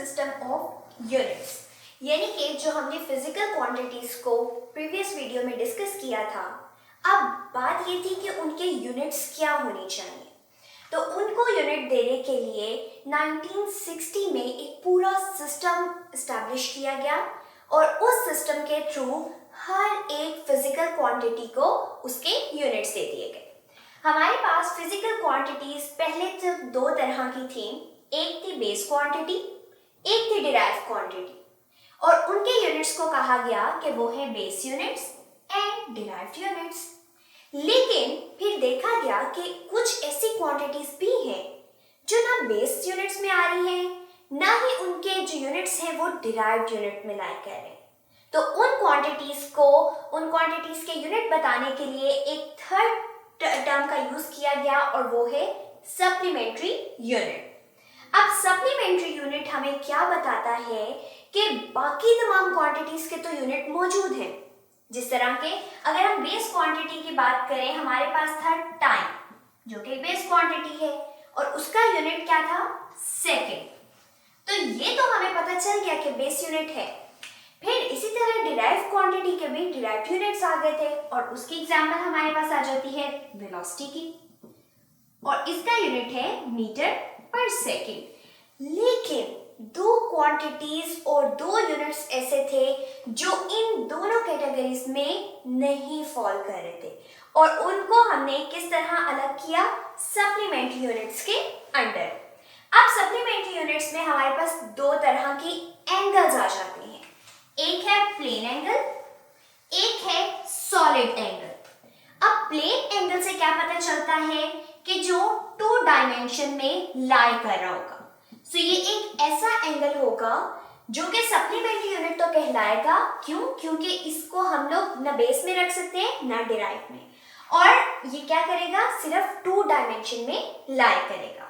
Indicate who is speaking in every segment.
Speaker 1: System of units, यानी कि जो हमने फिजिकल क्वांटिटीज को प्रीवियस वीडियो में डिस्कस किया था। अब बात ये थी कि उनके यूनिट्स क्या होने चाहिए। तो उनको यूनिट देने के लिए 1960 में एक पूरा सिस्टम इस्टेब्लिश किया गया और उस सिस्टम के थ्रू हर एक फिजिकल क्वांटिटी को उसके यूनिट्स दे दिए गए। हमारे पास फिजिकल क्वांटिटीज पहले तो दो तरह की थी, एक थी बेस क्वांटिटी, एक थी डिराइव क्वांटिटी, और उनके यूनिट्स को कहा गया कि वो है base units and derived units. लेकिन फिर देखा गया कि कुछ ऐसी क्वांटिटीज भी हैं जो ना बेस यूनिट्स में आ रही हैं, ना ही उनके जो यूनिट्स हैं वो डिराइव्ड यूनिट में लाया कर रहे हैं। तो उन क्वांटिटीज के यूनिट बताने के लिए एक थर्ड टर्म का यूज किया गया और वो है सप्लीमेंट्री यूनिट। अब सप्लीमेंट्री यूनिट हमें क्या बताता है कि बाकी तमाम क्वांटिटीज के तो यूनिट मौजूद हैं। जिस तरह के अगर हम बेस क्वांटिटी की बात करें, हमारे पास था टाइम जो कि बेस क्वांटिटी है और उसका यूनिट क्या था, सेकेंड। तो ये तो हमें पता चल गया कि बेस यूनिट है। फिर इसी तरह डिराइव क्वांटिटी के भी डिराइव यूनिट्स आ गए थे और उसकी एग्जांपल हमारे पास आ जाती है वेलोसिटी की, और इसका यूनिट है मीटर पर सेकेंड। लेकिन दो क्वांटिटीज और दो यूनिट्स ऐसे थे जो इन दोनों कैटेगरीज में नहीं फॉल कर रहे थे और उनको हमने किस तरह अलग किया, सप्लीमेंट्री यूनिट्स के अंडर। अब सप्लीमेंट्री यूनिट्स में हमारे पास दो तरह की एंगल्स आ जाते हैं, एक है प्लेन एंगल, एक है सॉलिड एंगल। अब प्लेन एंगल से क्या पता चलता है कि जो 2 डायमेंशन में लाई कर रहा होगा। सो ये एक ऐसा एंगल होगा जो कि सप्लीमेंट्री यूनिट तो कहलाएगा। क्यों? क्योंकि इसको हम लोग न बेस में रख सकते हैं न डिराइव में, और ये क्या करेगा, सिर्फ 2 डायमेंशन में लाई करेगा।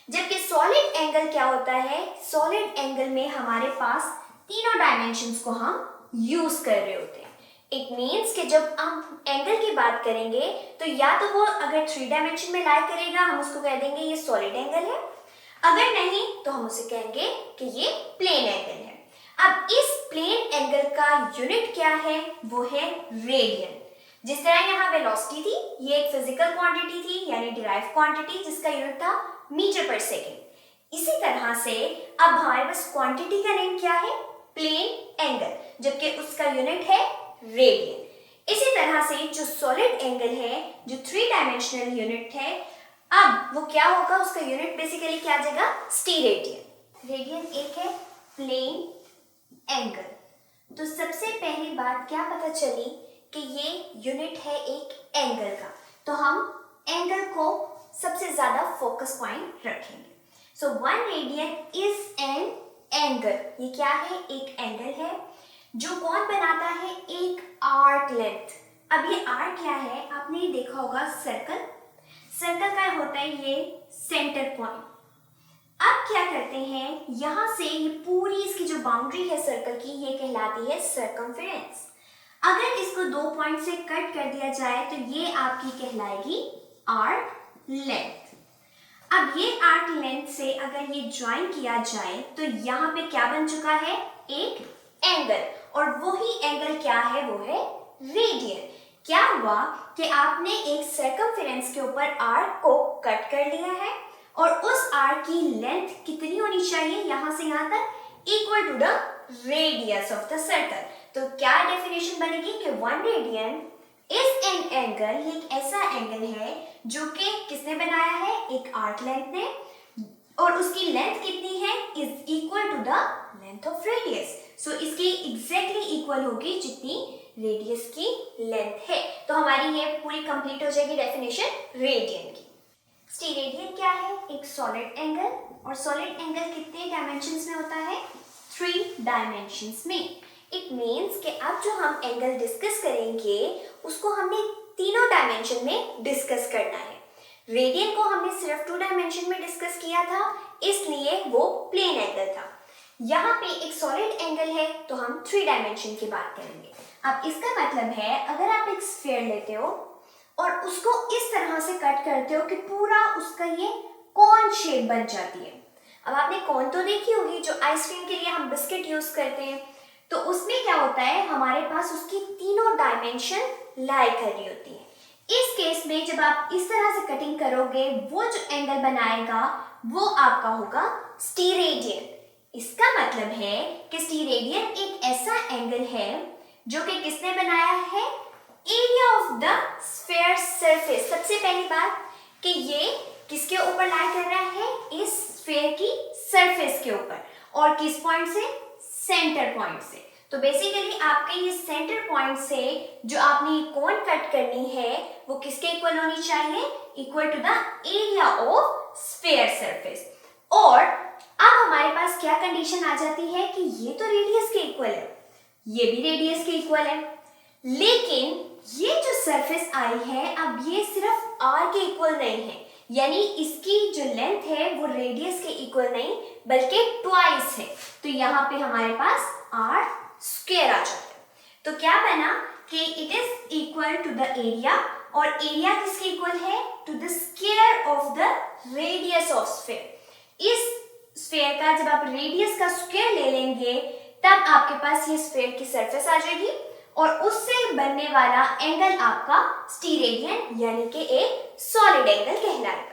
Speaker 1: जबकि सॉलिड एंगल क्या होता है, सॉलिड एंगल में हमारे पास तीनों डायमेंशंस को हम यूज कर रहे होते हैं। इट मीन्स कि जब हम एंगल की बात करेंगे तो या तो वो अगर 3 डायमेंशन में लाई करेगा, हम उसको कह देंगे ये सॉलिड एंगल है, अगर नहीं तो हम उसे कहेंगे कि ये प्लेन एंगल है। अब इस प्लेन एंगल का यूनिट क्या है, वो है रेडियन। जिस तरह यहाँ वेलोसिटी थी, ये एक फिजिकल क्वांटिटी थी यानी डिराइव क्वांटिटी जिसका यूनिट था मीटर पर सेकेंड। इसी तरह से अब हमारे पास क्वांटिटी का नेम क्या है, प्लेन एंगल, जबकि उसका यूनिट है रेडियन। इसी तरह से जो सॉलिड एंगल है, जो 3 डायमेंशनल यूनिट है, अब वो क्या होगा, उसका यूनिट बेसिकली क्या आ जाएगा, स्टीरेडियन। रेडियन एक है प्लेन एंगल। तो सबसे पहली बात क्या पता चली कि ये यूनिट है एक एंगल का, तो हम एंगल को सबसे ज्यादा फोकस पॉइंट रखेंगे। सो 1 रेडियन इज एन एंगल। ये क्या है, एक एंगल है जो कौन बनाता है, एक आर्क लेंथ। अब ये आर्क क्या है, आपने देखा होगा सर्कल, सर्कल का होता है ये सेंटर पॉइंट। अब क्या करते हैं, यहां से ये पूरी इसकी जो बाउंड्री है सर्कल की, ये कहलाती है सर्कमफेरेंस। अगर इसको 2 पॉइंट से कट कर दिया जाए तो ये आपकी कहलाएगी आर्क लेंथ। अब ये आर्क लेंथ से अगर ये ज्वाइन किया जाए तो यहाँ पे क्या बन चुका है, एक एंगल, और वही एंगल क्या है, वो है रेडियन। क्या हुआ कि आपने एक सर्कमफेरेंस के ऊपर आर्क को कट कर लिया है और उस आर्क की लेंथ कितनी होनी चाहिए, यहां से यहां तक, equal to the radius of the circle. तो क्या डेफिनेशन बनेगी कि 1 रेडियन इज एन एंगल, ये एक ऐसा एंगल है जो कि किसने बनाया है, एक आर्क लेंथ ने, और उसकी लेंथ कितनी है, is equal to the length of radius. So इसकी एग्जैक्टली इक्वल होगी जितनी रेडियस की लेंथ है। तो हमारी ये पूरी कंप्लीट हो जाएगी डेफिनेशन रेडियन की। स्टीरेडियन क्या है, एक सॉलिड एंगल, और सॉलिड एंगल कितने डायमेंशंस में होता है, 3 डायमेंशंस में। इट मीन्स कि अब जो हम एंगल डिस्कस करेंगे उसको हमने तीनों डायमेंशन में डिस्कस करना है। रेडियन को हमने सिर्फ 2 डायमेंशन में डिस्कस किया था, इसलिए वो प्लेन एंगल था। यहाँ पे एक सॉलिड एंगल है तो हम 3 डायमेंशन की बात करेंगे। अब इसका मतलब है, अगर आप एक स्फीयर लेते हो और उसको इस तरह से कट करते हो कि पूरा उसका ये कॉन शेप बन जाती है। अब आपने कौन तो देखी होगी, जो आइसक्रीम के लिए हम बिस्किट यूज करते हैं, तो उसमें क्या होता है, हमारे पास उसकी तीनों डायमेंशन लाई कर रही होती है। इस केस में जब आप इस तरह से कटिंग करोगे, वो जो एंगल बनाएगा वो आपका होगा स्टीरेडियन। इसका मतलब है कि स्टीरेडियन एक ऐसा एंगल है जो कि किसने बनाया है, area of the sphere surface. सबसे पहली बात कि ये किसके ऊपर लाई कर रहा है, इस स्फीयर की सरफेस के ऊपर, और किस पॉइंट से, सेंटर पॉइंट से। तो बेसिकली आपके ये सेंटर पॉइंट से जो आपने कोन कट करनी है वो किसके इक्वल होनी चाहिए, equal to the area of sphere surface. और अब हमारे पास क्या कंडीशन आ जाती है कि ये तो रेडियस के इक्वल है, ये भी रेडियस के इक्वल है, लेकिन ये जो सरफेस आई है अब ये सिर्फ आर के इक्वल नहीं है, यानी इसकी जो लेंथ है वो रेडियस के इक्वल नहीं बल्कि ट्वाइस है। तो यहाँ पे हमारे पास आर स्क्वायर आ जाता है। तो क्या बना कि it is equal to the area, और एरिया किसके इक्वल है, to the square of the radius of sphere. इस स्फीयर का जब आप रेडियस का स्क्वायर ले लेंगे तब आपके पास ये स्फीयर की सरफेस आ जाएगी, और उससे बनने वाला एंगल आपका स्टीरेडियन यानी कि एक सॉलिड एंगल कहलाएगा।